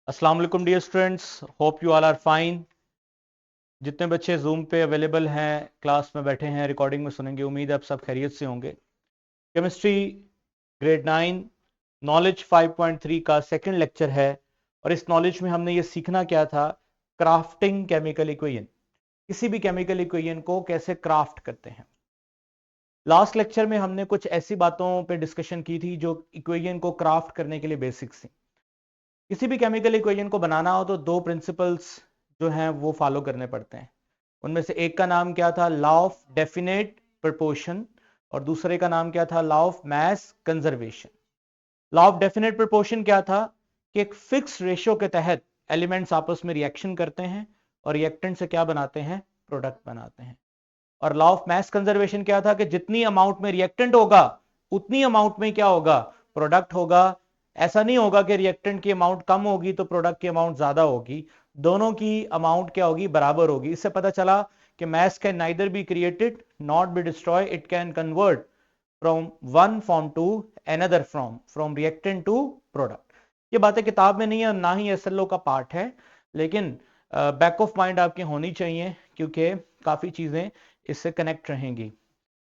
अस्सलाम वालेकुम dear students, hope you all are fine. जितने बच्चे जूम पे अवेलेबल हैं, क्लास में बैठे हैं, रिकॉर्डिंग में सुनेंगे, उम्मीद है आप सब खैरियत से होंगे। केमिस्ट्री ग्रेड 9 नॉलेज 5.3 का सेकंड लेक्चर है और इस नॉलेज में हमने ये सीखना क्या था, क्राफ्टिंग केमिकल इक्वेशन। किसी भी केमिकल इक्वेशन को कैसे क्राफ्ट करते हैं। लास्ट लेक्चर में हमने कुछ ऐसी बातों पे डिस्कशन की थी जो इक्वेशन को क्राफ्ट करने के लिए बेसिक्स थी। किसी भी केमिकल इक्वेशन को बनाना हो तो दो प्रिंसिपल्स जो हैं वो फॉलो करने पड़ते हैं। उनमें से एक का नाम क्या था, लॉ ऑफ डेफिनेट प्रोपोर्शन, और दूसरे का नाम क्या था, law of mass conservation. Law of definite proportion क्या था कि एक फिक्स रेशियो के तहत एलिमेंट्स आपस में रिएक्शन करते हैं और रिएक्टेंट से क्या बनाते हैं, प्रोडक्ट बनाते हैं। और लॉ ऑफ मास कंजर्वेशन क्या था कि जितनी अमाउंट में रिएक्टेंट होगा उतनी अमाउंट में क्या होगा, प्रोडक्ट होगा। ऐसा नहीं होगा कि रिएक्टेंट की अमाउंट कम होगी तो प्रोडक्ट की अमाउंट ज्यादा होगी, दोनों की अमाउंट क्या होगी, बराबर होगी। इससे पता चला कि mass can neither be created not be destroy, it can convert from one form to another form, from reactant to product. ये बातें किताब में नहीं है, ना ही एसएलओ का पार्ट है, लेकिन बैक ऑफ माइंड आपकी होनी चाहिए क्योंकि काफी चीजें इससे कनेक्ट रहेंगी।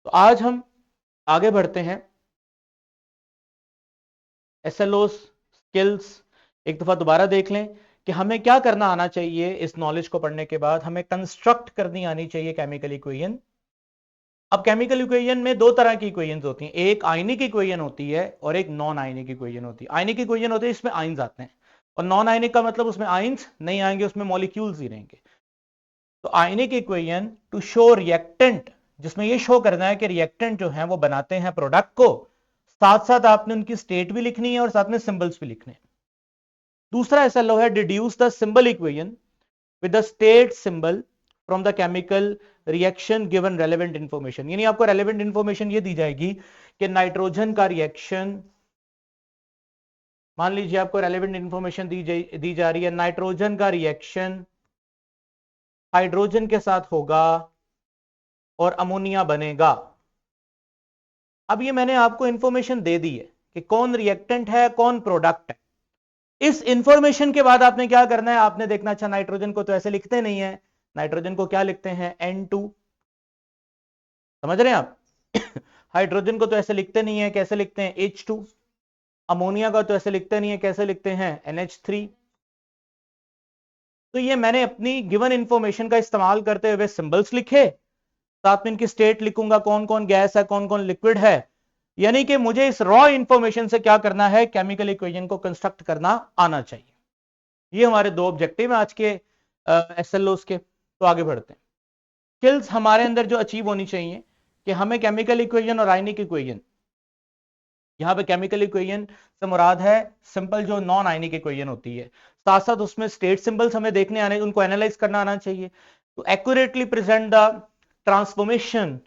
तो आज हम आगे बढ़ते हैं। एसएलओ स्किल्स एक दफा दोबारा देख लें कि हमें क्या करना आना चाहिए। इस नॉलेज को पढ़ने के बाद हमें कंस्ट्रक्ट करनी आनी चाहिए केमिकल इक्वेशन। अब केमिकल इक्वेशन में दो तरह की इक्वेशंस होती हैं, एक आयनिक इक्वेशन होती है और एक नॉन आयनिक इक्वेशन होती है। आयनिक इक्वेशन होती है इसमें आयंस आते हैं, और नॉन आयनिक का मतलब उसमें आयंस नहीं आएंगे, उसमें मॉलिक्यूल्स ही रहेंगे। तो आयनिक इक्वेशन टू शो रिएक्टेंट, जिसमें ये शो करना है कि रिएक्टेंट जो है वो बनाते हैं प्रोडक्ट को, साथ साथ आपने उनकी स्टेट भी लिखनी है और साथ में सिंबल्स भी लिखने हैं। दूसरा ऐसा लो है, deduce the symbol equation with the state symbol from the chemical reaction given relevant information. यानी आपको रेलेवेंट इंफॉर्मेशन ये दी जाएगी कि नाइट्रोजन का रिएक्शन, मान लीजिए आपको रेलेवेंट इंफॉर्मेशन दी जा रही है, नाइट्रोजन का रिएक्शन हाइड्रोजन के साथ होगा और अमोनिया बनेगा। अब ये मैंने आपको इंफॉर्मेशन दे दी है कि कौन रिएक्टेंट है, कौन प्रोडक्ट है। इस इंफॉर्मेशन के बाद आपने क्या करना है, आपने देखना, अच्छा नाइट्रोजन को तो ऐसे लिखते नहीं है, नाइट्रोजन को क्या लिखते हैं, N2। समझ रहे हैं आप? हाइड्रोजन को तो ऐसे लिखते नहीं है, कैसे लिखते हैं, H2। अमोनिया का तो ऐसे लिखते नहीं है, कैसे लिखते हैं, NH3। तो ये मैंने अपनी गिवन इंफॉर्मेशन का इस्तेमाल करते हुए सिंबल्स लिखे, साथ में इनकी स्टेट लिखूंगा, कौन कौन गैस है, कौन कौन लिक्विड है। यानी कि मुझे इस रॉ इंफॉर्मेशन से क्या करना है, केमिकल इक्वेशन को कंस्ट्रक्ट करना आना चाहिए। ये हमारे दो ऑब्जेक्टिव हैं आज के एसएलओस के। तो आगे बढ़ते हैं। स्किल्स हमारे अंदर जो अचीव होनी चाहिए कि हमें केमिकल इक्वेशन और आयनिक इक्वेशन, यहां पे केमिकल इक्वेशन से मुराद है सिंपल जो नॉन आयनिक इक्वेशन होती है, साथ साथ उसमें स्टेट सिंबल्स हमें देखने आने, उनको एनालाइज करना आना चाहिए। तो accurately present the transformation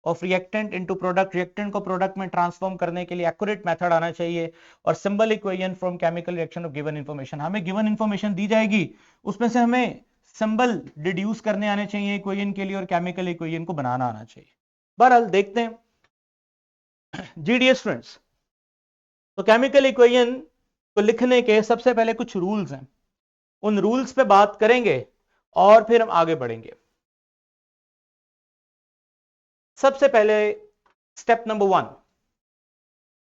of reactant into product, reactant को प्रोडक्ट में ट्रांसफॉर्म करने के लिए एक्यूरेट मेथड आना चाहिए। और symbol equation from chemical reaction of given information, हमें गिवन इंफॉर्मेशन दी जाएगी, उसमें से हमें सिंबल डिड्यूस करने आने चाहिए इक्वेशन के लिए और केमिकल इक्वेशन को बनाना आना चाहिए। बहरहाल देखते हैं जीडीएस स्टूडेंट्स। तो केमिकल इक्वेशन को लिखने के सबसे पहले कुछ रूल्स हैं, उन रूल्स पे बात करेंगे और फिर हम आगे बढ़ेंगे। सबसे पहले step number 1,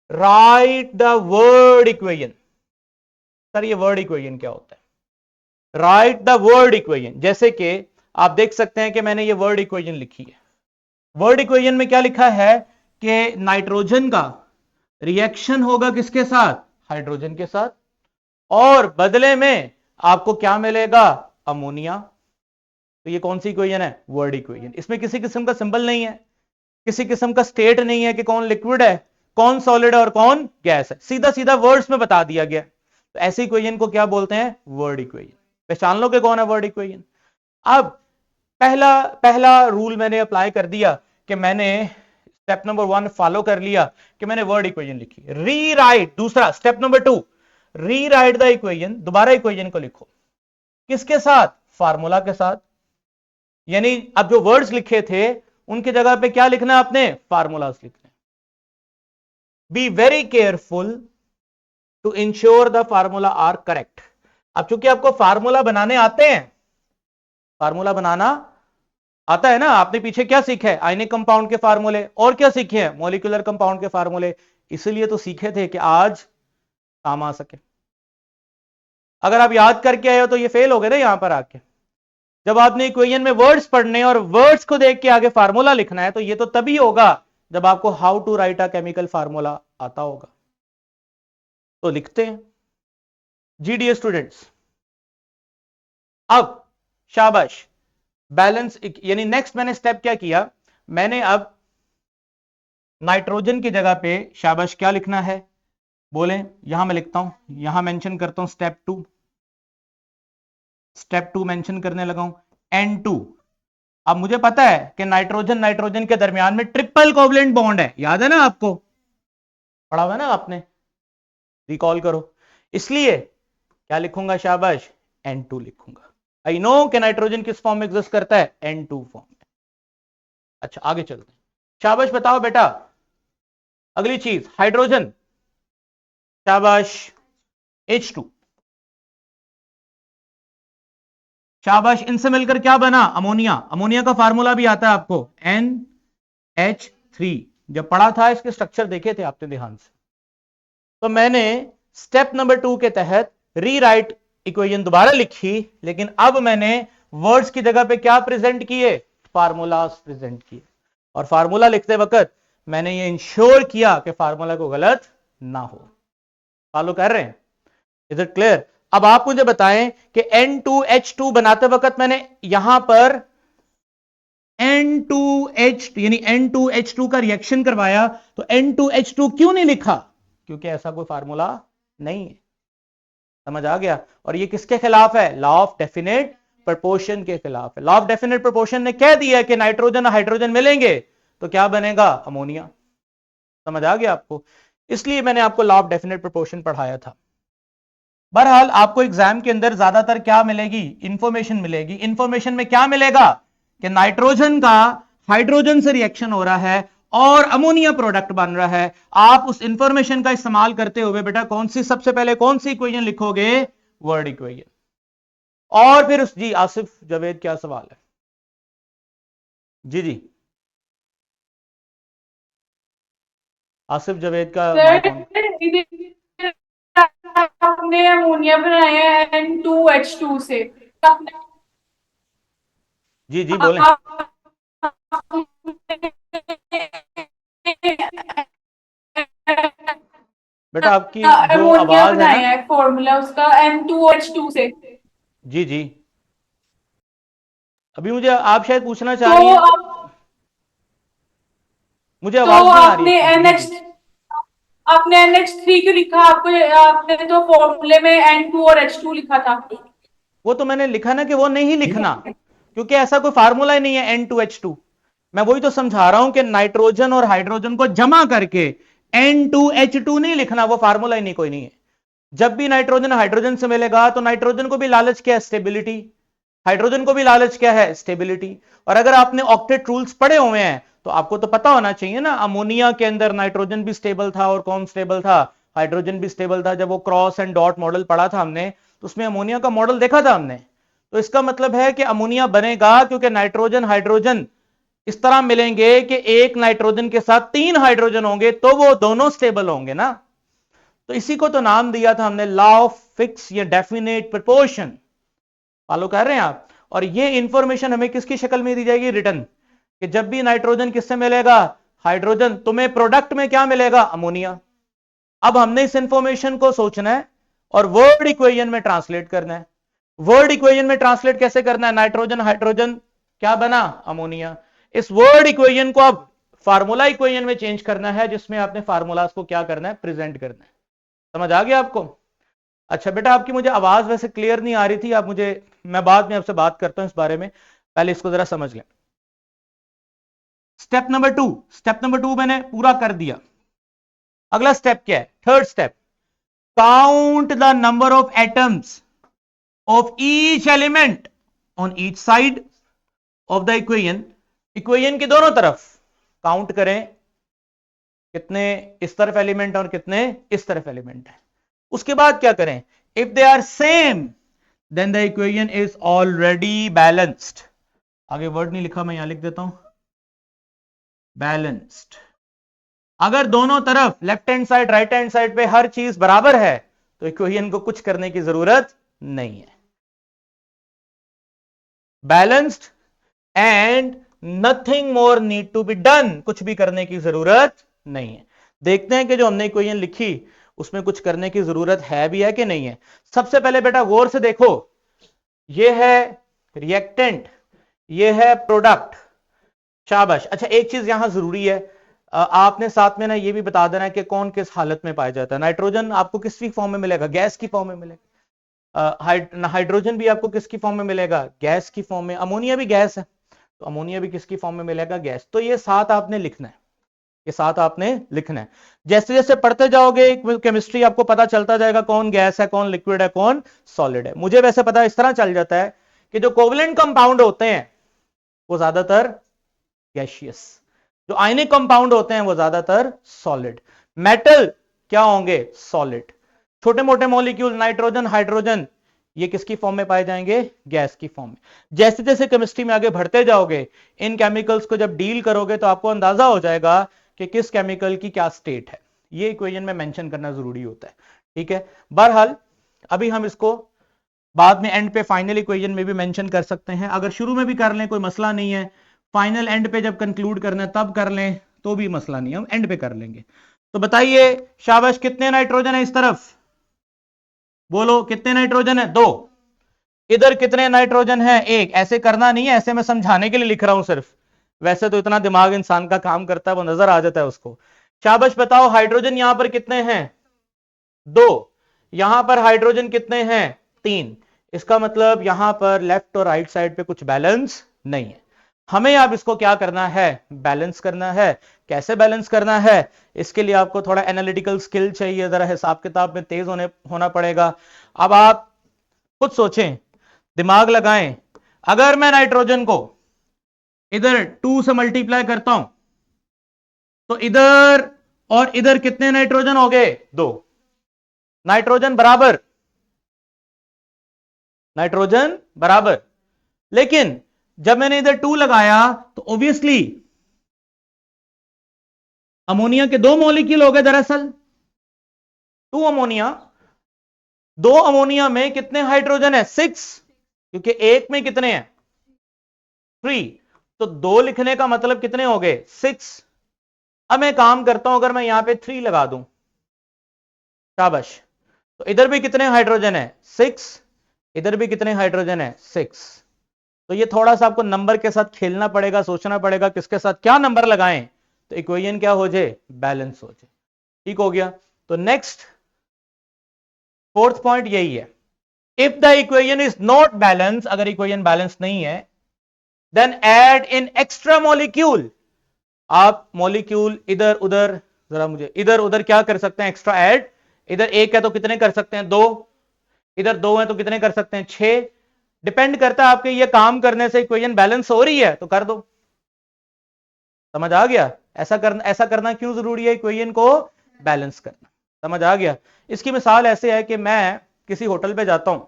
right the word equation. Sir ये वर्ड इक्वेशन क्या होता है? राइट द वर्ड इक्वेशन, जैसे कि आप देख सकते हैं कि मैंने ये वर्ड इक्वेशन लिखी है। वर्ड इक्वेशन में क्या लिखा है कि नाइट्रोजन का रिएक्शन होगा किसके साथ, हाइड्रोजन के साथ, और बदले में आपको क्या मिलेगा, अमोनिया। तो ये कौन सी इक्वेशन है, वर्ड इक्वेशन। इसमें किसी किस्म का सिंबल नहीं है, किसी किस्म का स्टेट नहीं है कि कौन लिक्विड है, कौन सॉलिड है और कौन गैस है, सीधा सीधा वर्ड्स में बता दिया गया। तो ऐसी इक्वेशन को क्या बोलते हैं, वर्ड इक्वेशन। पहचान लो कि कौन है वर्ड इक्वेशन। अब पहला पहला रूल मैंने अप्लाई कर दिया कि मैंने स्टेप नंबर 1 फॉलो कर लिया कि मैंने वर्ड इक्वेशन लिखी। रीराइट, दूसरा step number 2, rewrite the equation, दोबारा इक्वेशन को लिखो, किसके साथ, फार्मूला के साथ। यानी अब जो वर्ड्स लिखे थे उनकी जगह पे क्या लिखना है आपने, फार्मूलास लिखने। Be very careful to ensure the formula are correct. अब चूंकि आपको फार्मूला बनाने आते हैं, फार्मूला बनाना आता है ना, आपने पीछे क्या सीखा है, आयनिक कंपाउंड के फार्मूले, और क्या सीखे हैं, मॉलिक्यूलर कंपाउंड के फार्मूले, इसलिए तो सीखे थे कि आज काम आ सके। अगर आप याद करके आए हो तो ये फेल हो गए ना यहां पर आके। जब आपने इक्वेशन में वर्ड्स पढ़ने और वर्ड्स को देख के आगे फार्मूला लिखना है, तो ये तो तभी होगा जब आपको how to write a chemical formula आता होगा। तो लिखते हैं जी डियर स्टूडेंट्स। अब शाबाश, बैलेंस यानी नेक्स्ट मैंने स्टेप क्या किया, मैंने अब नाइट्रोजन की जगह पे शाबाश क्या लिखना है, बोले, यहां मैं लिखता हूं, यहां मेंशन करता हूं स्टेप 2, स्टेप 2 मेंशन करने लगा हूं, N2। अब मुझे पता है कि नाइट्रोजन नाइट्रोजन के दरमियान में ट्रिपल कोवलेंट बॉन्ड है, याद है ना, आपको पढ़ा हुआ है ना आपने, रिकॉल करो। इसलिए क्या लिखूंगा शाबाश, N2 लिखूंगा। आई नो कि नाइट्रोजन किस फॉर्म में एग्जिस्ट करता है, N2 फॉर्म में। अच्छा आगे चलते हैं, शाबाश बताओ बेटा, अगली चीज हाइड्रोजन, शाबाश H2, शाबाश, इनसे मिलकर क्या बना, अमोनिया। अमोनिया का फार्मूला भी आता है आपको, NH3, जब पढ़ा था इसके स्ट्रक्चर देखे थे आपने ध्यान से। तो मैंने स्टेप नंबर 2 के तहत रीराइट इक्वेशन दोबारा लिखी, लेकिन अब मैंने वर्ड्स की जगह पे क्या प्रेजेंट किए, फार्मूलाज प्रेजेंट किए। और फार्मूला लिखते वक्त मैंने ये इंश्योर किया कि फार्मूला को गलत ना हो। फॉलो कर रहे हैं, इज इट क्लियर। अब आप मुझे बताएं कि N2H2 बनाते वक्त मैंने यहां पर N2H यानी N2H2 का रिएक्शन करवाया, तो N2H2 क्यों नहीं लिखा, क्योंकि ऐसा कोई फार्मूला नहीं है। समझ आ गया। और ये किसके खिलाफ है, लॉ ऑफ डेफिनेट प्रोपोर्शन के खिलाफ है। लॉ ऑफ डेफिनेट प्रोपोर्शन ने कह दिया कि नाइट्रोजन और हाइड्रोजन मिलेंगे तो क्या बनेगा, अमोनिया। समझ आ गया आपको, इसलिए मैंने आपको लॉ ऑफ डेफिनेट प्रोपोर्शन पढ़ाया था। बहरहाल आपको एग्जाम के अंदर ज्यादातर क्या मिलेगी, इंफॉर्मेशन मिलेगी। इंफॉर्मेशन में क्या मिलेगा कि नाइट्रोजन का हाइड्रोजन से रिएक्शन हो रहा है और अमोनिया प्रोडक्ट बन रहा है। आप उस इंफॉर्मेशन का इस्तेमाल करते हुए बेटा कौन सी, सबसे पहले कौन सी इक्वेशन लिखोगे, वर्ड इक्वेशन। और फिर जी आसिफ जावेद क्या सवाल है, जी जी आसिफ जावेद का माइक ऑन। आपने अमोनिया बनाया है N2H2 से, जी जी बोलें बेटा, आपकी जो अमोनिया आवाज है ना, बनाया है फॉर्मूला उसका N2H2 से। जी जी, अभी मुझे आप शायद पूछना तो चाह रही हैं, आप मुझे तो आवाज नहीं आ रही आपने आपकी, जी जी। आपने NH3 क्यों लिखा, आपको आपने तो फॉर्मूले में N2 और H2 लिखा था। वो तो मैंने लिखा ना कि वो नहीं लिखना, क्योंकि ऐसा कोई फार्मूला ही नहीं है N2H2। मैं वही तो समझा रहा हूं कि नाइट्रोजन और हाइड्रोजन को जमा करके N2H2 नहीं लिखना, वो फार्मूला ही नहीं, कोई नहीं है। जब भी नाइट्रोजन हाइड्रोजन से मिलेगा तो नाइट्रोजन को भी लालच क्या है, स्टेबिलिटी, हाइड्रोजन को भी लालच क्या है, स्टेबिलिटी। और अगर आपने ऑक्टेट रूल्स पढ़े हुए हैं तो आपको तो पता होना चाहिए ना, अमोनिया के अंदर नाइट्रोजन भी स्टेबल था और कौन स्टेबल था, हाइड्रोजन भी स्टेबल था। जब वो क्रॉस एंड डॉट मॉडल पढ़ा था हमने, तो उसमें अमोनिया का मॉडल देखा था हमने। तो इसका मतलब है कि अमोनिया बनेगा क्योंकि नाइट्रोजन हाइड्रोजन इस तरह मिलेंगे कि एक नाइट्रोजन के साथ 3 हाइड्रोजन होंगे, तो वो दोनों स्टेबल होंगे ना। तो इसी को तो नाम दिया था हमने लॉ ऑफ फिक्स या डेफिनेट प्रोपोर्शन। फॉलो कर रहे हैं आप। और ये इंफॉर्मेशन हमें किसकी शक्ल में दी जाएगी, रिटर्न, कि जब भी नाइट्रोजन किससे मिलेगा, हाइड्रोजन, तुम्हें प्रोडक्ट में क्या मिलेगा, अमोनिया। अब हमने इस इंफॉर्मेशन को सोचना है और वर्ड इक्वेशन में ट्रांसलेट करना है। वर्ड इक्वेशन में ट्रांसलेट कैसे करना है, नाइट्रोजन हाइड्रोजन क्या बना, अमोनिया। इस वर्ड इक्वेशन को अब फार्मूला इक्वेशन में चेंज करना है, जिसमें आपने फार्मूलाज को क्या करना है, प्रेजेंट करना है। समझ आ गया आपको। अच्छा बेटा, आपकी मुझे आवाज वैसे क्लियर नहीं आ रही थी, आप मुझे, मैं बाद में आपसे बात करता हूं इस बारे में, पहले इसको जरा समझ लें। स्टेप नंबर 2, स्टेप नंबर 2 मैंने पूरा कर दिया। अगला स्टेप क्या है, third step, count the number of atoms of each element on each side of the equation. Equation की दोनों तरफ काउंट करें, कितने इस तरफ एलिमेंट और कितने इस तरफ एलिमेंट है। उसके बाद क्या करें, if they are same then the equation is already balanced. आगे वर्ड नहीं लिखा, मैं यहां लिख देता हूं, बैलेंस्ड। अगर दोनों तरफ left hand side right hand side पे हर चीज बराबर है तो इक्वेशन को कुछ करने की जरूरत नहीं है। Balanced and nothing more need to be done, कुछ भी करने की जरूरत नहीं है। देखते हैं कि जो हमने इक्वेशन लिखी उसमें कुछ करने की जरूरत है भी है कि नहीं है। सबसे पहले बेटा गौर से देखो, ये है रिएक्टेंट, ये है प्रोडक्ट, शाबाश। अच्छा एक चीज यहां जरूरी है, आपने साथ में ना ये भी बता देना है कि कौन किस हालत में पाया जाता है। नाइट्रोजन आपको किसकी फॉर्म में मिलेगा? गैस की फॉर्म में मिलेगा। हाइड्रोजन भी आपको किसकी फॉर्म में मिलेगा? गैस की फॉर्म में। अमोनिया भी गैस है, तो अमोनिया भी किसकी फॉर्म में मिलेगा? गैस। तो ये साथ आपने लिखना है, ये साथ आपने लिखना है। जैसे जैसे पढ़ते जाओगे केमिस्ट्री आपको पता चलता जाएगा कौन गैस है, कौन लिक्विड है, कौन सॉलिड है। मुझे वैसे पता इस तरह चल जाता है कि जो कोवलेंट कंपाउंड होते हैं वो ज्यादातर गैसियस, जो आयनिक कंपाउंड होते हैं वो ज्यादातर सॉलिड। मेटल क्या होंगे? सॉलिड। छोटे मोटे मॉलिक्यूल नाइट्रोजन हाइड्रोजन ये किसकी फॉर्म में पाए जाएंगे? गैस की फॉर्म में। जैसे जैसे केमिस्ट्री में आगे बढ़ते जाओगे इन केमिकल्स को जब डील करोगे तो आपको अंदाजा हो जाएगा कि किस केमिकल की क्या स्टेट है। ये इक्वेशन में मेंशन करना जरूरी होता है, ठीक है। बहरहाल अभी हम इसको बाद में एंड पे फाइनल इक्वेशन में भी मेंशन कर सकते हैं। अगर शुरू में भी कर लें कोई मसला नहीं है, फाइनल एंड पे जब कंक्लूड करना है तब कर लें तो भी मसला नहीं है, हम एंड पे कर लेंगे। तो बताइए शाबाश, कितने नाइट्रोजन है इस तरफ? बोलो कितने नाइट्रोजन है? 2। इधर कितने नाइट्रोजन है? 1। ऐसे करना नहीं है, ऐसे मैं समझाने के लिए लिख रहा हूं सिर्फ, वैसे तो इतना दिमाग इंसान का काम करता है वो नजर आ जाता है उसको। शाबाश बताओ हाइड्रोजन यहां पर कितने हैं? 2। यहां पर हाइड्रोजन कितने हैं? 3। इसका मतलब यहां पर लेफ्ट और राइट साइड पे कुछ बैलेंस नहीं है। हमें अब इसको क्या करना है? बैलेंस करना है। कैसे बैलेंस करना है? इसके लिए आपको थोड़ा एनालिटिकल स्किल चाहिए, जरा हिसाब किताब में तेज होना पड़ेगा। अब आप खुद सोचें, दिमाग लगाएं। अगर मैं नाइट्रोजन को इधर 2 से मल्टीप्लाई करता हूं तो इधर और इधर कितने नाइट्रोजन हो गए? 2। नाइट्रोजन बराबर, नाइट्रोजन बराबर। लेकिन जब मैंने इधर 2 लगाया तो ऑब्वियसली अमोनिया के 2 मॉलिक्यूल हो गए दरअसल। 2 अमोनिया, 2 अमोनिया में कितने हाइड्रोजन है? 6, क्योंकि एक में कितने हैं? 3। तो 2 लिखने का मतलब कितने हो गए? 6। अब मैं काम करता हूं, अगर मैं यहां पे 3 लगा दूं, शाबाश, तो इधर भी कितने हाइड्रोजन है? 6। इधर भी कितने हाइड्रोजन है? 6। तो ये थोड़ा सा आपको नंबर के साथ खेलना पड़ेगा, सोचना पड़ेगा किसके साथ क्या नंबर लगाएं तो इक्वेशन क्या हो जाए? बैलेंस हो जाए। ठीक हो गया। तो नेक्स्ट 4th पॉइंट यही है, if the equation is not balance, अगर इक्वेशन बैलेंस नहीं है, then add in extra molecule. आप मॉलिक्यूल इधर उधर, जरा मुझे इधर उधर क्या कर सकते हैं? Extra add. इधर 1 है तो कितने कर सकते हैं? 2। इधर 2 है तो कितने कर सकते हैं? 6। डिपेंड करता है आपके ये काम करने से इक्वेशन बैलेंस हो रही है तो कर दो। समझ आ गया? ऐसा करना क्यों जरूरी है? इक्वेशन को बैलेंस करना। समझ आ गया? इसकी मिसाल ऐसे है कि मैं किसी होटल पे जाता हूं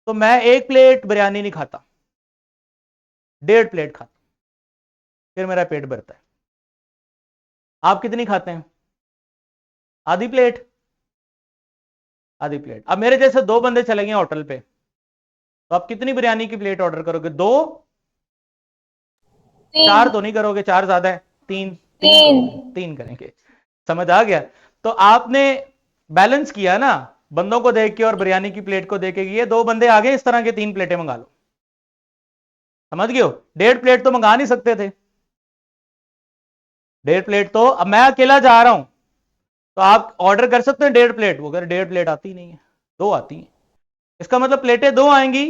तो मैं 1 प्लेट बिरयानी नहीं खाता, 1.5 प्लेट खाता, फिर मेरा पेट भरता है। आप कितनी खाते हैं? आधी प्लेट, आधी प्लेट। अब मेरे जैसे 2 बंदे चले गए होटल पे तो आप कितनी बिरयानी की प्लेट ऑर्डर करोगे? 2? 4 तो नहीं करोगे, 4 ज्यादा है। 3 करेंगे। समझ आ गया? तो आपने बैलेंस किया ना, बंदों को देख के और बिरयानी की प्लेट को देख के। ये 2 बंदे आ गए, इस तरह के 3 प्लेटें मंगा लो। समझ गए हो? 1.5 प्लेट तो मंगा नहीं सकते थे, 1.5 प्लेट तो। अब मैं अकेला जा रहा हूं तो आप ऑर्डर कर सकते हैं 1.5 प्लेट। वो अगर 1.5 प्लेट आती नहीं है, 2 आती हैं, इसका मतलब प्लेटें 2 आएंगी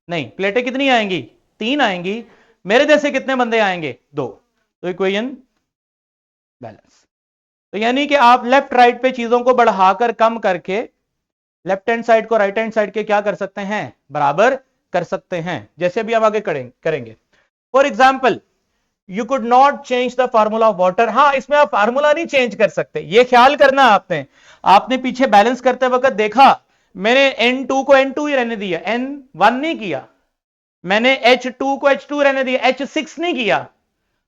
नहीं, प्लेटें कितनी आएंगी? 3 आएंगी। मेरे जैसे कितने बंदे आएंगे? 2। तो इक्वेशन बैलेंस। तो यानी कि आप लेफ्ट राइट पे चीजों को बढ़ाकर कम करके लेफ्ट हैंड साइड को राइट हैंड साइड के क्या कर सकते हैं? बराबर कर सकते हैं। जैसे भी हम आगे करेंगे। For example you could not change the formula of water. हाँ, इसमें आप फार्मूला नहीं चेंज कर सकते, ये ख्याल करना आपने पीछे बैलेंस करते वक्त देखा मैंने N2 को N2 ही रहने दिया, N1 नहीं किया। मैंने H2 को H2 रहने दिया, H6 नहीं किया।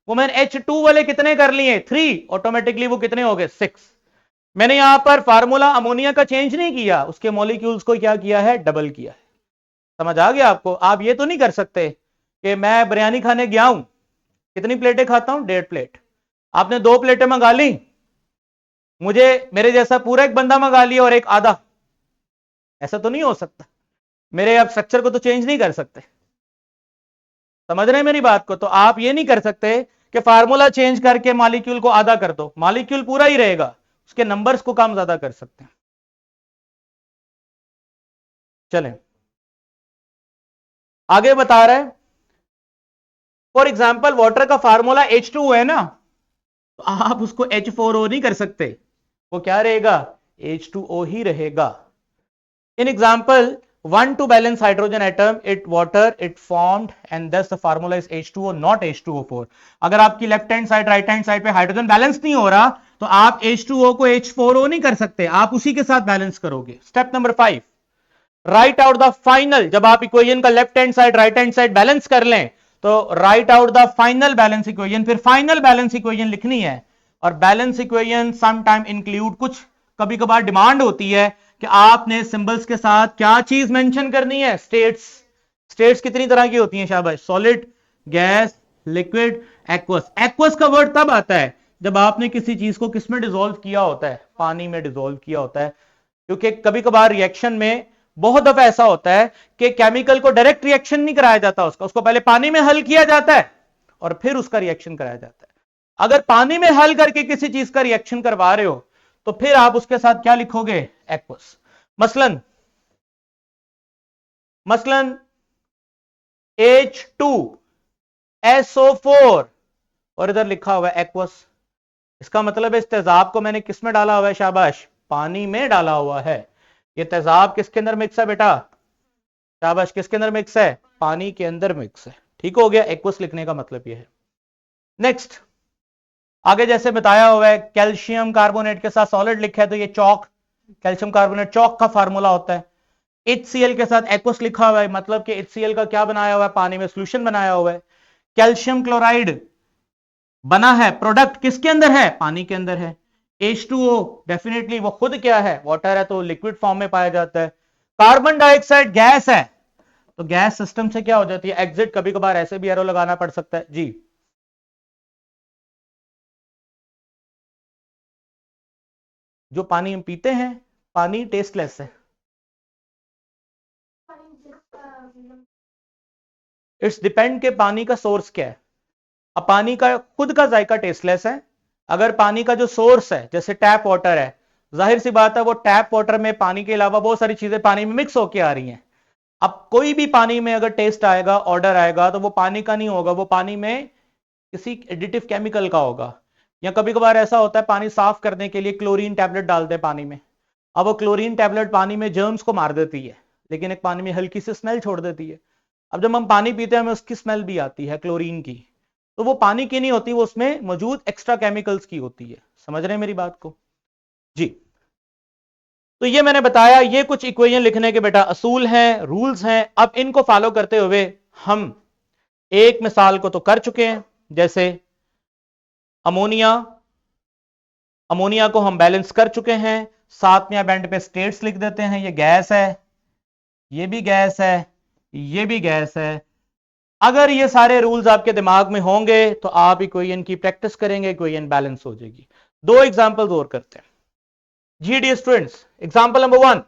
वो मैंने H2 वाले कितने कर लिए? 3, ऑटोमेटिकली वो कितने हो गए? 6। मैंने यहां पर फार्मूला अमोनिया का चेंज नहीं किया, उसके मॉलिक्यूल्स को क्या किया है? डबल किया है। समझ आ गया आपको? आप ये तो नहीं कर सकते कि मैं बिरयानी खाने गया हूं, कितनी प्लेटें खाता हूं? 1.5 प्लेट। आपने 2 प्लेटें मंगा ली, मुझे मेरे जैसा पूरा एक बंदा मंगा लिया और एक आधा, ऐसा तो नहीं हो सकता। मेरे आप स्ट्रक्चर को तो चेंज नहीं कर सकते। समझ रहे हैं मेरी बात को? तो आप ये नहीं कर सकते कि फार्मूला चेंज करके मॉलिक्यूल को आधा कर दो, मॉलिक्यूल पूरा ही रहेगा, उसके नंबर्स को कम ज्यादा कर सकते हैं। चलें आगे बता रहा है, फॉर एग्जाम्पल वाटर का फार्मूला H2 है ना, तो आप उसको H4O नहीं कर सकते, वो क्या रहेगा? H2O ही रहेगा। In example 1 to balance hydrogen atom it water it formed and thus the formula is H2O not H2O4। अगर आपकी left hand side right hand side पे हाइड्रोजन बैलेंस नहीं हो रहा तो आप H2O को H4O नहीं कर सकते, आप उसी के साथ बैलेंस करोगे। Step number 5, write out the final. जब आप इक्वेशन का left hand side right hand side balance कर लें तो write out the final balance equation. फिर फाइनल बैलेंस इक्वेशन लिखनी है, और balance equation some time include, कुछ कभी कभार डिमांड होती है कि आपने सिंबल्स के साथ क्या चीज मेंशन करनी है? स्टेट्स। स्टेट्स कितनी तरह की होती हैं शाबाश? Solid, gas, liquid, aqueous. Aqueous का वर्ड तब आता है जब आपने किसी चीज को किस में डिसॉल्व किया होता है? पानी में डिसॉल्व किया होता है। क्योंकि कभी कभार रिएक्शन में बहुत दफा ऐसा होता है कि केमिकल को डायरेक्ट रिएक्शन नहीं कराया जाता, उसको पहले पानी में हल किया जाता है और फिर उसका रिएक्शन कराया जाता है। अगर पानी में हल करके किसी चीज का रिएक्शन करवा रहे हो तो फिर आप उसके साथ क्या लिखोगे? एक्वस। मसलन H2SO4 और इधर लिखा हुआ है एक्वस। इसका मतलब है इस तेजाब को मैंने किस में डाला हुआ है? शाबाश, पानी में डाला हुआ है। ये तेजाब किसके अंदर मिक्स है बेटा? शाबाश, किसके अंदर मिक्स है? पानी के अंदर मिक्स है। ठीक हो गया, एक्वस लिखने का मतलब ये है। नेक्स्ट, आगे जैसे बताया हुआ है कैल्शियम कार्बोनेट के साथ सॉलिड लिखा है तो ये चौक, कैल्शियम कार्बोनेट चौक का फार्मूला होता है। HCl के साथ एक्वस लिखा हुआ है, मतलब कि HCl का क्या बनाया हुआ है? पानी में सोल्यूशन बनाया हुआ है। कैल्शियम क्लोराइड बना है, प्रोडक्ट किसके अंदर है? पानी के अंदर है। H2O डेफिनेटली वो खुद क्या है? वाटर है, तो लिक्विड फॉर्म में पाया जाता है। कार्बन डाइऑक्साइड गैस है, तो गैस सिस्टम से क्या हो जाती है? एग्जिट। कभी कभार ऐसे भी एरो लगाना पड़ सकता है जी। जो पानी हम पीते हैं, पानी टेस्टलेस है। इट्स डिपेंड के पानी का सोर्स क्या है। अब पानी का खुद का जायका टेस्टलेस है। अगर पानी का जो सोर्स है जैसे टैप वाटर है, जाहिर सी बात है वो टैप वाटर में पानी के अलावा बहुत सारी चीजें पानी में मिक्स होकर आ रही हैं। अब कोई भी पानी में अगर टेस्ट आएगा, ऑर्डर आएगा, तो वो पानी का नहीं होगा, वो पानी में किसी एडिटिव केमिकल का होगा। या कभी कभार ऐसा होता है पानी साफ करने के लिए क्लोरीन टैबलेट डालते हैं पानी में। अब वो क्लोरीन टैबलेट पानी में जर्म्स को मार देती है, लेकिन एक पानी में हल्की सी स्मेल छोड़ देती है। अब जब हम पानी पीते हैं हमें उसकी स्मेल भी आती है क्लोरीन की, तो वो पानी की नहीं होती, वो उसमें मौजूद एक्स्ट्रा केमिकल्स की होती है। समझ रहे हैं मेरी बात को जी? तो ये मैंने बताया, ये कुछ इक्वेशन लिखने के बेटा असूल हैं, रूल्स हैं। अब इनको फॉलो करते हुए हम एक मिसाल को तो कर चुके हैं, जैसे अमोनिया। अमोनिया को हम बैलेंस कर चुके हैं, साथ में बैंड पे स्टेट्स लिख देते हैं। ये गैस है, ये भी गैस है, ये भी गैस है। अगर ये सारे रूल्स आपके दिमाग में होंगे तो आप इक्वेशन की प्रैक्टिस करेंगे, इक्वेशन बैलेंस हो जाएगी। 2 एग्जांपल्स और करते हैं जी dear students. Example number 1,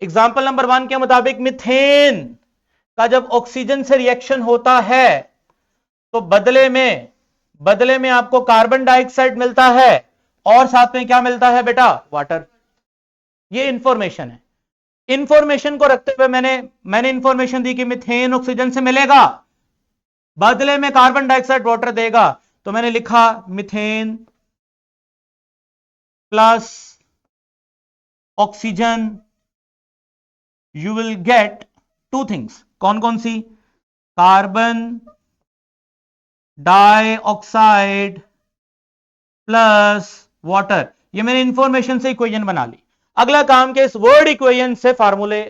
example number 1 के मुताबिक मिथेन का जब ऑक्सीजन से रिएक्शन होता है तो बदले में आपको कार्बन डाइऑक्साइड मिलता है और साथ में क्या मिलता है बेटा? वाटर। ये इंफॉर्मेशन है। इंफॉर्मेशन को रखते हुए मैंने इंफॉर्मेशन दी कि मिथेन ऑक्सीजन से मिलेगा, बदले में कार्बन डाइऑक्साइड वाटर देगा। तो मैंने लिखा methane plus oxygen, you will get 2 things. कौन कौन सी? Carbon dioxide plus water. ये मैंने इंफॉर्मेशन से इक्वेशन बना ली। अगला काम के इस वर्ड इक्वेशन से फार्मूले,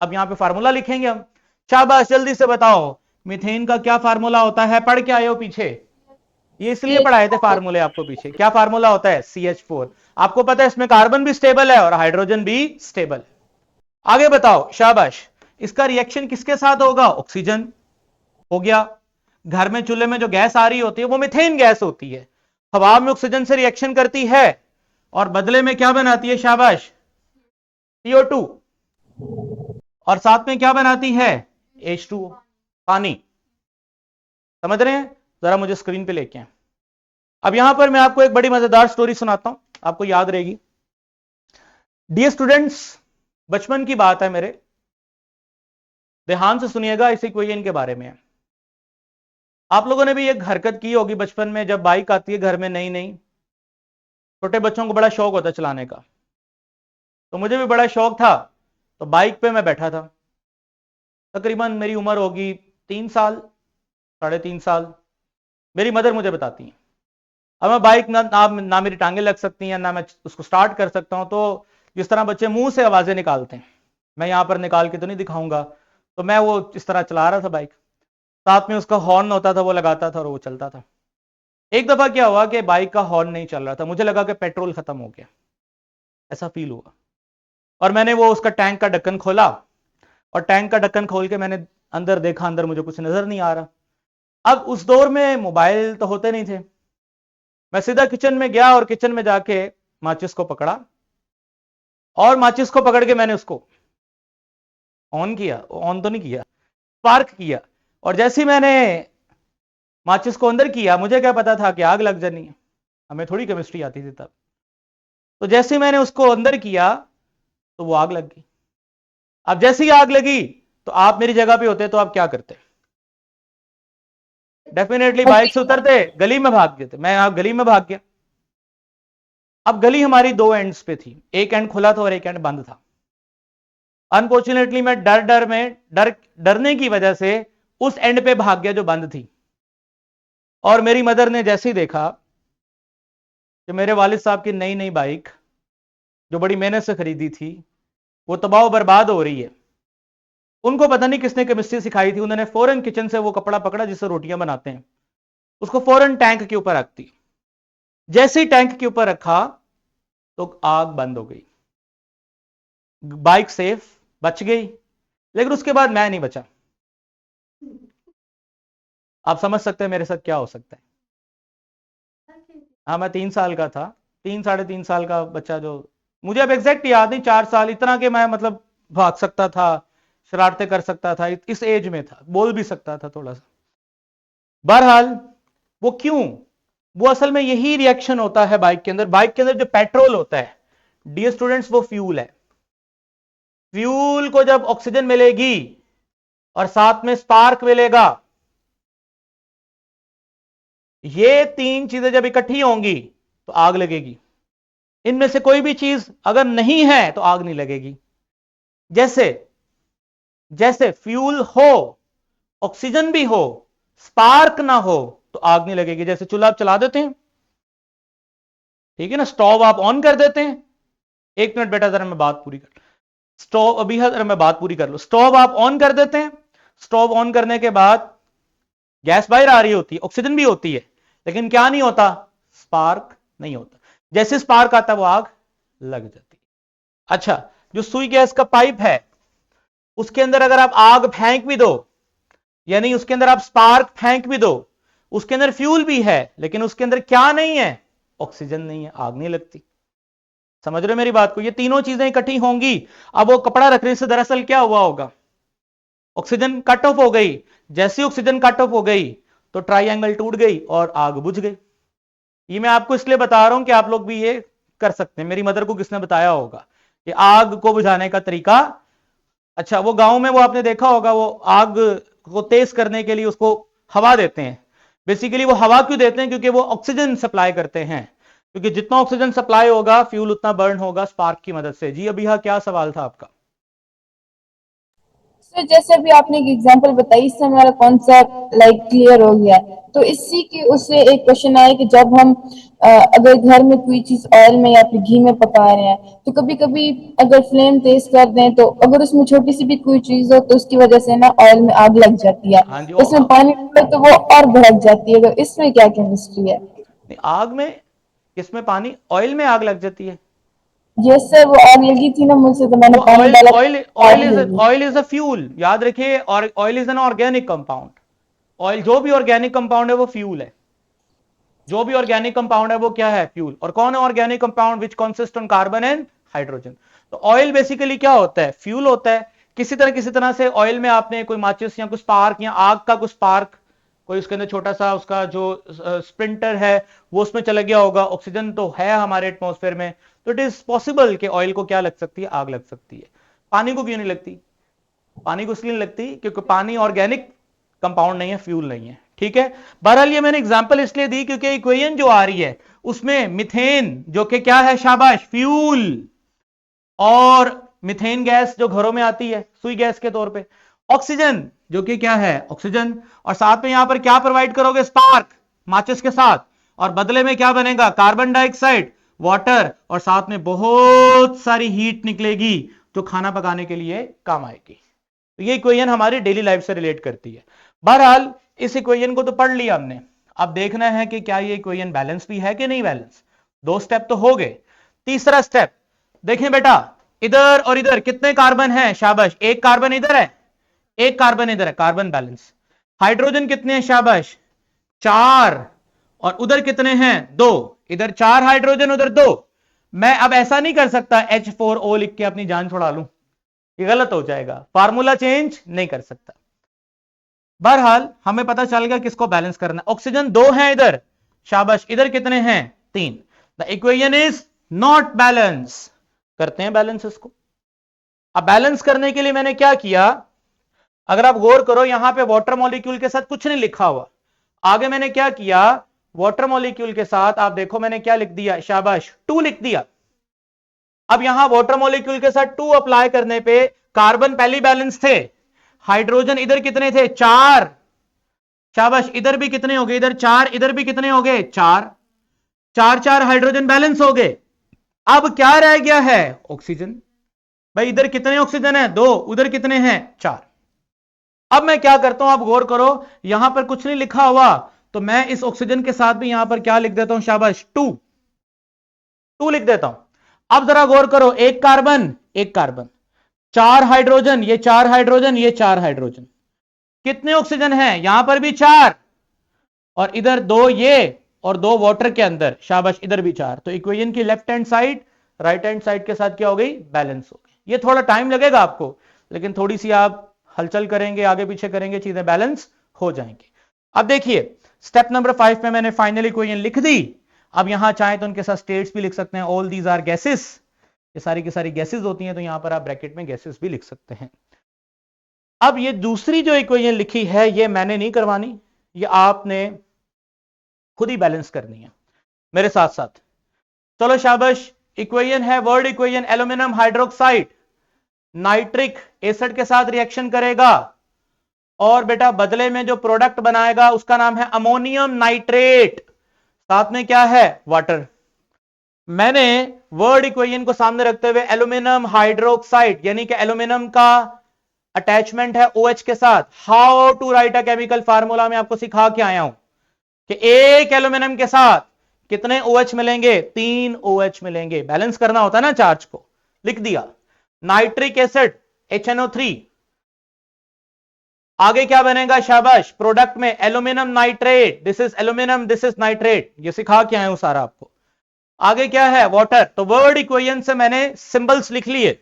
अब यहां पे फार्मूला लिखेंगे हम। शाबाश, जल्दी से बताओ मीथेन का क्या फार्मूला होता है? पढ़ के आए हो पीछे? ये इसलिए पढ़ाए थे फार्मूले आपको पीछे। क्या फार्मूला होता है? CH4। आपको पता है इसमें कार्बन भी स्टेबल है और हाइड्रोजन भी स्टेबल है। आगे बताओ, शाबाश। इसका रिएक्शन किसके साथ होगा? ऑक्सीजन। हो गया। घर में चूल्हे में जो गैस आ रही होती है वो मीथेन गैस होती है, हवा में ऑक्सीजन से रिएक्शन करती है और बदले में क्या बनाती है? शाबाश, CO2। और साथ में क्या बनाती है? H2O, पानी। समझ रहे हैं? जरा मुझे स्क्रीन पे लेके आए। अब यहां पर मैं आपको एक बड़ी मजेदार स्टोरी सुनाता हूं, आपको याद रहेगी। डियर स्टूडेंट्स, बचपन की बात है मेरे, ध्यान से सुनिएगा, इस इक्वेशन के बारे में। आप लोगों ने भी एक हरकत की होगी बचपन में, जब बाइक आती है घर में नई नई, छोटे बच्चों को बड़ा शौक होता है चलाने का, तो मुझे भी बड़ा शौक था। तो बाइक पे मैं बैठा था, तकरीबन मेरी उम्र होगी 3 साल, 3.5 साल। मेरी मदर मुझे बताती है, अब मैं बाइक ना मेरी टांगे लग सकती हैं, ना मैं उसको स्टार्ट कर सकता हूं। तो जिस तरह बच्चे मुंह से आवाजें निकालते हैं, मैं यहां पर निकाल के तो नहीं दिखाऊंगा, तो मैं वो इस तरह चला रहा था बाइक, साथ में उसका हॉर्न होता था वो लगाता था और वो चलता था। एक दफा क्या हुआ कि बाइक का हॉर्न नहीं चल रहा था, मुझे लगा कि पेट्रोल खत्म हो गया, ऐसा फील हुआ। और मैंने वो उसका टैंक का ढक्कन खोला, और टैंक का ढक्कन खोल के मैंने अंदर देखा, अंदर मुझे कुछ नजर नहीं आ रहा। अब उस दौर में मोबाइल तो होते नहीं थे, मैं सीधा किचन में गया और किचन में जाके माचिस को पकड़ा, और माचिस को पकड़ के मैंने उसको ऑन किया, ऑन तो नहीं किया, स्पार्क किया। और जैसे ही मैंने माचिस को अंदर किया, मुझे क्या पता था कि आग लग जानी है, हमें थोड़ी केमिस्ट्री आती थी तब। तो जैसे ही मैंने उसको अंदर किया तो वो आग लग गई। अब जैसे ही आग लगी, तो आप मेरी जगह पे होते तो आप क्या करते? डेफिनेटली बाइक से उतरते, गली में भाग गए थे। मैं आप गली में भाग गया। अब गली हमारी 2 एंड्स पे थी, एक एंड खुला था और एक एंड बंद था। अनफॉर्चुनेटली मैं डरने की वजह से उस एंड पे भाग गया जो बंद थी। और मेरी मदर ने जैसे ही देखा कि मेरे वालिद साहब की नई नई बाइक जो बड़ी मेहनत से खरीदी थी वो तबाह बर्बाद हो रही है, उनको पता नहीं किसने केमिस्ट्री सिखाई थी, उन्होंने फौरन किचन से वो कपड़ा पकड़ा जिससे रोटियां बनाते हैं, उसको फौरन टैंक के ऊपर रख दी। जैसे ही टैंक के ऊपर रखा तो आग बंद हो गई, बाइक सेफ बच गई। लेकिन उसके बाद मैं नहीं बचा। आप समझ सकते हैं मेरे साथ क्या हो सकता है। हाँ, मैं 3 साल का था, 3 साढ़े 3 साल का बच्चा, जो मुझे अब एग्जैक्ट याद नहीं, 4 साल, इतना कि मैं मतलब भाग सकता था, शरारतें कर सकता था, इस एज में था, बोल भी सकता था थोड़ा सा। बहरहाल वो क्यों, वो असल में यही रिएक्शन होता है बाइक के अंदर। बाइक के अंदर जो पेट्रोल होता है डियर स्टूडेंट्स, वो फ्यूल है। फ्यूल को जब ऑक्सीजन मिलेगी और साथ में स्पार्क मिलेगा, ये 3 चीजें जब इकट्ठी होंगी तो आग लगेगी। इनमें से कोई भी चीज अगर नहीं है तो आग नहीं लगेगी। जैसे जैसे फ्यूल हो, ऑक्सीजन भी हो, स्पार्क ना हो तो आग नहीं लगेगी। जैसे चूल्हा आप चला देते हैं, ठीक है ना, स्टोव आप ऑन कर देते हैं। 1 मिनट बेटा, जरा मैं बात पूरी कर, स्टोव अभी जरा मैं बात पूरी कर लो। स्टोव आप ऑन कर देते हैं, स्टोव ऑन करने के बाद गैस बाहर आ रही होती है, ऑक्सीजन भी होती है, लेकिन क्या नहीं होता? स्पार्क नहीं होता। जैसे स्पार्क आता है वो आग लग जाती है। अच्छा, जो सुई गैस का पाइप है उसके अंदर अगर आप आग फेंक भी दो, यानी उसके अंदर आप स्पार्क फेंक भी दो, उसके अंदर फ्यूल भी है, लेकिन उसके अंदर क्या नहीं है? ऑक्सीजन नहीं है, आग नहीं लगती। समझ रहे हो मेरी बात को? ये तीनों चीजें इकट्ठी होंगी। अब वो कपड़ा रखने से दरअसल क्या हुआ होगा? ऑक्सीजन कट ऑफ हो गई। जैसी ऑक्सीजन कट ऑफ हो गई तो ट्राइंगल टूट गई और आग बुझ गई। ये मैं आपको इसलिए बता रहा हूं कि आप लोग भी ये कर सकते हैं। मेरी मदर को किसने बताया होगा कि आग को बुझाने का तरीका? अच्छा, वो गांव में वो आपने देखा होगा, वो आग को तेज करने के लिए उसको हवा देते हैं। बेसिकली वो हवा क्यों देते हैं? क्योंकि वो ऑक्सीजन सप्लाई करते हैं, क्योंकि जितना ऑक्सीजन सप्लाई होगा फ्यूल उतना बर्न होगा स्पार्क की मदद से। जी अभी क्या सवाल था आपका? इसमें जैसे अभी आपने एक एग्जांपल बताई, इससे हमारा कॉन्सेप्ट लाइक क्लियर हो गया। तो इसी के उससे एक क्वेश्चन आया कि जब हम अगर घर में कोई चीज ऑयल में या फिर घी में पका रहे हैं, तो कभी कभी अगर फ्लेम तेज कर दें, तो अगर उसमें छोटी सी भी कोई चीज हो तो उसकी वजह से ना ऑयल में आग लग जाती है, हाँ जी। उसमें पानी डालो तो वो और भड़क जाती है। तो इसमें क्या केमिस्ट्री है? नहीं, आग में, किसमें? पानी, ऑयल में आग लग जाती है? यस सर, वो आग लगी थी ना मुझसे, तो मैंने वो पानी ऑयल डाला, ऑयल आग लगी। ऑयल इज अ फ्यूल, याद रखिए। और oil is an organic compound. Oil, जो भी ऑर्गेनिक कंपाउंड है वो फ्यूल है। जो भी ऑर्गेनिक कंपाउंड है वो क्या है? फ्यूल। और कौन है organic compound which consist on carbon and hydrogen? तो ऑयल बेसिकली क्या होता है? फ्यूल होता है। किसी तरह से ऑयल में आपने कोई माचिस या कुछ स्पार्क या आग का कुछ स्पार्क, कोई उसके अंदर छोटा सा उसका जो स्प्रिंटर है वो उसमें चला गया होगा। ऑक्सीजन तो है हमारे एटमॉस्फेयर में, तो इट इज पॉसिबल कि ऑयल को क्या लग सकती है? आग लग सकती है। पानी को क्यों नहीं लगती? पानी को इसलिए नहीं लगती क्योंकि पानी ऑर्गेनिक कंपाउंड नहीं है, फ्यूल नहीं है। ठीक है। बहरहाल ये मैंने एग्जांपल इसलिए दी क्योंकि इक्वेशन जो आ रही है उसमें मिथेन जो कि क्या है? शाबाश, फ्यूल। और मिथेन गैस जो घरों में आती है सुई गैस के तौर पे, ऑक्सीजन जो कि क्या है? ऑक्सीजन। और साथ में यहां पर क्या प्रोवाइड करोगे? स्पार्क, माचिस के साथ। और बदले में क्या बनेगा? कार्बन डाइऑक्साइड, वाटर, और साथ में बहुत सारी हीट निकलेगी जो खाना पकाने के लिए काम आएगी। तो ये इक्वेशन हमारी डेली लाइफ से रिलेट करती है। बहरहाल इस इक्वेशन को तो पढ़ लिया हमने। अब देखना है कि क्या ये इक्वेशन बैलेंस भी है कि नहीं बैलेंस। दो स्टेप तो हो गए। तीसरा स्टेप देखें बेटा, इधर और इधर कितने कार्बन हैं? शाबाश, एक कार्बन इधर है, एक कार्बन इधर है, कार्बन बैलेंस। हाइड्रोजन कितने हैं? शाबाश, 4। और उधर कितने हैं? 2। इधर 4 हाइड्रोजन, उधर 2। मैं अब ऐसा नहीं कर सकता H4O लिख के अपनी जान छुड़ा लूं, ये गलत हो जाएगा। फार्मूला चेंज नहीं कर सकता। बहरहाल हमें पता चल गया किसको बैलेंस करना है। ऑक्सीजन 2 है इधर, शाबाश। इधर कितने हैं? 3। The equation is not balance. करते हैं बैलेंस इसको। अब बैलेंस करने के लिए मैंने क्या किया, अगर आप गौर करो यहां पे वाटर मॉलिक्यूल के साथ कुछ नहीं लिखा हुआ। आगे मैंने क्या किया, वाटर मॉलिक्यूल के साथ आप देखो मैंने क्या लिख दिया? शाबाश, 2 लिख दिया। अब यहां वाटर मॉलिक्यूल के साथ 2 अप्लाई करने पे कार्बन पहले बैलेंस थे, हाइड्रोजन इधर कितने थे? 4। शाबाश, इधर भी कितने हो गए? इधर 4, इधर भी कितने हो गए? 4। 4 4 हाइड्रोजन बैलेंस हो गए। अब क्या रह गया है? ऑक्सीजन। भाई इधर कितने ऑक्सीजन है? 2। उधर कितने हैं? 4। अब मैं क्या करता हूं, आप गौर करो, यहां पर कुछ नहीं लिखा हुआ, तो मैं इस ऑक्सीजन के साथ भी यहां पर क्या लिख देता हूं? शाबाश, 2 लिख देता हूं। अब जरा गौर करो, एक कार्बन, एक कार्बन, 4 हाइड्रोजन, ये 4 हाइड्रोजन, ये 4 हाइड्रोजन। कितने ऑक्सीजन है? यहां पर भी 4, और इधर 2 ये, और 2 वाटर के अंदर, शाबाश, इधर भी 4। तो इक्वेशन की left hand side right hand side के साथ क्या हो गई? बैलेंस हो गई। ये थोड़ा टाइम लगेगा आपको, लेकिन थोड़ी सी आप हलचल करेंगे, आगे पीछे करेंगे, चीजें बैलेंस हो जाएंगी। अब देखिए स्टेप नंबर 5 में मैंने फाइनल इक्वेशन लिख दी। अब यहां चाहे तो उनके साथ स्टेट्स भी लिख सकते हैं। ऑल दीज आर गैसेस, ये सारी की सारी गैसेस होती हैं, तो यहां पर आप ब्रैकेट में गैसेस भी लिख सकते हैं। अब ये दूसरी जो इक्वेशन लिखी है ये मैंने नहीं करवानी, ये आपने खुद ही बैलेंस करनी है मेरे साथ साथ। चलो शाबाश, इक्वेशन है, word equation, aluminium hydroxide nitric acid के साथ रिएक्शन करेगा, और बेटा बदले में जो प्रोडक्ट बनाएगा उसका नाम है अमोनियम नाइट्रेट, साथ में क्या है? वाटर। मैंने वर्ड इक्वेशन को सामने रखते हुए एल्यूमिनियम हाइड्रोक्साइड यानी कि एल्यूमिनियम का अटैचमेंट है OH के साथ, how to write a chemical formula में आपको सिखा के आया हूं कि एक एल्यूमिनियम के साथ कितने OH मिलेंगे? 3 OH मिलेंगे। बैलेंस करना होता है ना चार्ज को, लिख दिया। नाइट्रिक एसिड HNO3, आगे क्या बनेगा? शाबाश, प्रोडक्ट में aluminium nitrate, this is aluminium, this is nitrate, ये सिखा के आया हूं सारा आपको। आगे क्या है? वाटर। तो वर्ड इक्वेशन से मैंने सिंबल्स लिख लिए।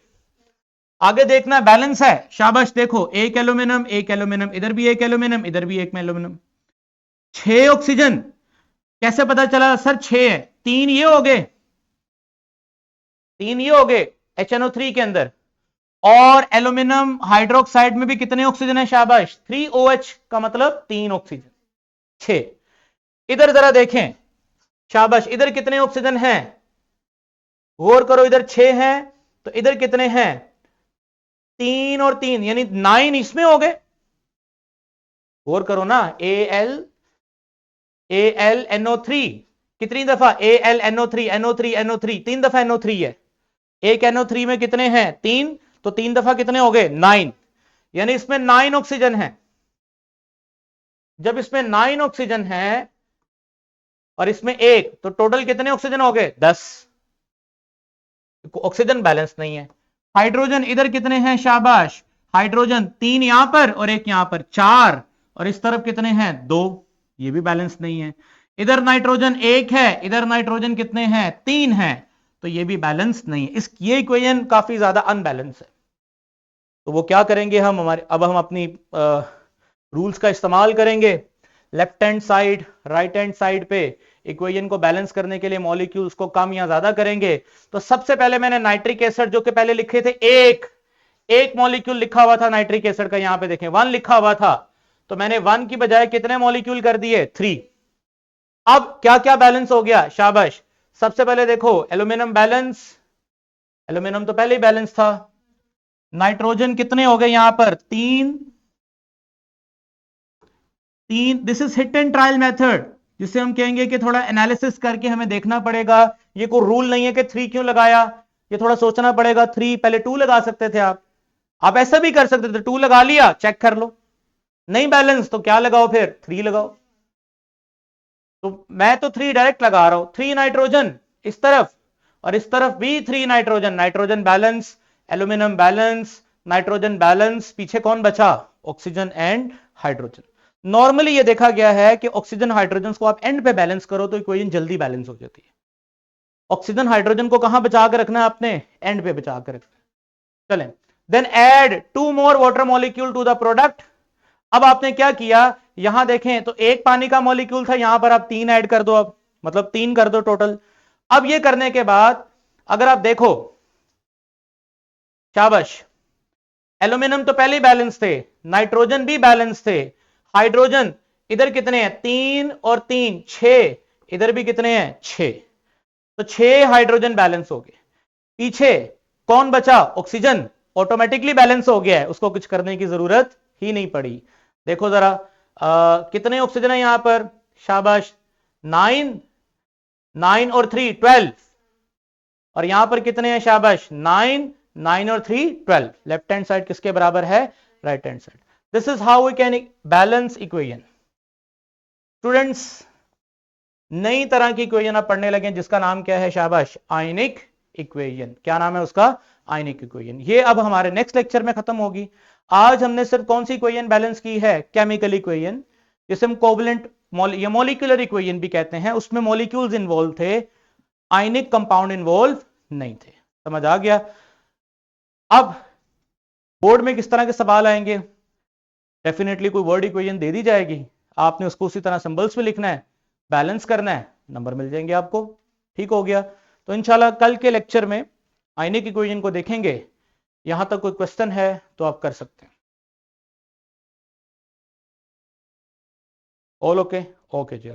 आगे देखना बैलेंस है, शाबाश, देखो एक एल्यूमिनियम, एक एल्यूमिनियम, इधर भी एक एल्यूमिनियम, इधर भी एक एल्यूमिनियम। 6 ऑक्सीजन, कैसे पता चला सर 6 है? 3 ये हो गए, 3 ये हो गए HNO3 के अंदर, और एल्यूमिनियम हाइड्रोक्साइड में भी कितने ऑक्सीजन है? शाबाश, 3 OH का मतलब 3 ऑक्सीजन, 6। इधर जरा देखें, शाबाश, इधर कितने ऑक्सीजन हैं? गौर करो, इधर 6 हैं, तो इधर कितने हैं? 3 और 3 यानी 9 इसमें हो गए। गौर करो ना, AlNO3 कितनी दफा AlNO3 NO3 NO3 3 दफा NO3 है। एक NO3 में कितने हैं 3, तो 3 दफा कितने हो गए 9, यानी इसमें 9 ऑक्सीजन है। जब इसमें 9 ऑक्सीजन है और इसमें 1, तो टोटल कितने ऑक्सीजन हो गए 10। ऑक्सीजन बैलेंस नहीं है। हाइड्रोजन इधर कितने हैं शाबाश, हाइड्रोजन 3 यहां पर और 1 यहां पर 4, और इस तरफ कितने हैं 2, ये भी बैलेंस नहीं है। इधर नाइट्रोजन 1 है, इधर नाइट्रोजन कितने हैं 3 है, तो ये भी बैलेंस नहीं है। ये इक्वेशन काफी ज्यादा अनबैलेंस है। तो वो क्या करेंगे हम, अब हम अपनी रूल्स का इस्तेमाल करेंगे। Left hand side right hand side पे इक्वेशन को बैलेंस करने के लिए मॉलिक्यूल्स को कम या ज्यादा करेंगे। तो सबसे पहले मैंने नाइट्रिक एसिड जो कि पहले लिखे थे एक मॉलिक्यूल लिखा हुआ था नाइट्रिक एसिड का, यहां पे देखें 1 लिखा हुआ था, तो मैंने 1 की बजाय कितने मॉलिक्यूल कर दिए 3। अब क्या क्या बैलेंस हो गया शाबाश, सबसे पहले देखो एल्यूमिनियम बैलेंस, एल्यूमिनियम तो पहले ही बैलेंस था। नाइट्रोजन कितने हो गए यहां पर 3, this is hit and trial method, जिसे हम कहेंगे कि थोड़ा एनालिसिस करके हमें देखना पड़ेगा। ये कोई रूल नहीं है कि 3 क्यों लगाया, ये थोड़ा सोचना पड़ेगा। 3 पहले 2 लगा सकते थे आप ऐसा भी कर सकते थे, 2 लगा लिया चेक कर लो, नहीं बैलेंस तो क्या लगाओ फिर 3 लगाओ। तो मैं तो 3 डायरेक्ट लगा रहा हूं, 3 नाइट्रोजन इस तरफ और इस तरफ भी 3 nitrogen, nitrogen balance, aluminium balance, nitrogen balance, पीछे कौन बचा ऑक्सीजन एंड हाइड्रोजन। नॉर्मली ये देखा गया है कि ऑक्सीजन हाइड्रोजन को आप एंड पे बैलेंस करो तो इक्वेशन जल्दी बैलेंस हो जाती है। ऑक्सीजन हाइड्रोजन को कहां बचा कर रखना है आपने, एंड पे बचा कर रखना है। चलें, then add 2 more water molecule to the product. अब आपने क्या किया, यहां देखें तो एक पानी का मॉलिक्यूल था, यहां पर आप 3 ऐड कर दो, अब मतलब 3 कर दो टोटल। अब ये करने के बाद अगर आप देखो शाबाश, एल्यूमिनियम तो पहले ही बैलेंस थे, नाइट्रोजन भी बैलेंस थे, हाइड्रोजन इधर कितने हैं 3 और 3 6, इधर भी कितने हैं 6, तो 6 हाइड्रोजन बैलेंस हो गए। पीछे कौन बचा ऑक्सीजन, ऑटोमेटिकली बैलेंस हो गया है, उसको कुछ करने की जरूरत ही नहीं पड़ी। देखो जरा कितने ऑक्सीजन है यहां पर शाबाश 9 और 3 12, और यहां पर कितने हैं शाबाश 9 और 3 12। लेफ्ट हैंड साइड किसके बराबर है, right hand side. This is how we can balance equation. Students नई तरह की इक्वेशन आप पढ़ने लगे जिसका नाम क्या है शाबाश, आयनिक इक्वेशन। क्या नाम है उसका, आयनिक इक्वेशन। ये अब हमारे नेक्स्ट लेक्चर में खत्म होगी। आज हमने सिर्फ कौन सी इक्वेशन बैलेंस की है, केमिकल इक्वेशन, जिसे हम कोवलेंट या मॉलिक्यूलर इक्वेशन भी कहते हैं। उसमें मॉलिक्यूल्स इन्वॉल्व थे, आयनिक कंपाउंड इन्वॉल्व नहीं थे। समझ आ गया। अब बोर्ड में किस तरह के सवाल आएंगे, डेफिनेटली कोई वर्ड इक्वेशन दे दी जाएगी, आपने उसको उसी तरह सिंबल्स में लिखना है, बैलेंस करना है, नंबर मिल जाएंगे आपको। ठीक हो गया। तो इंशाल्लाह कल के लेक्चर में आयनिक इक्वेशन को देखेंगे। यहां तक कोई क्वेश्चन है तो आप कर सकते हैं। ऑल ओके, ओके जी।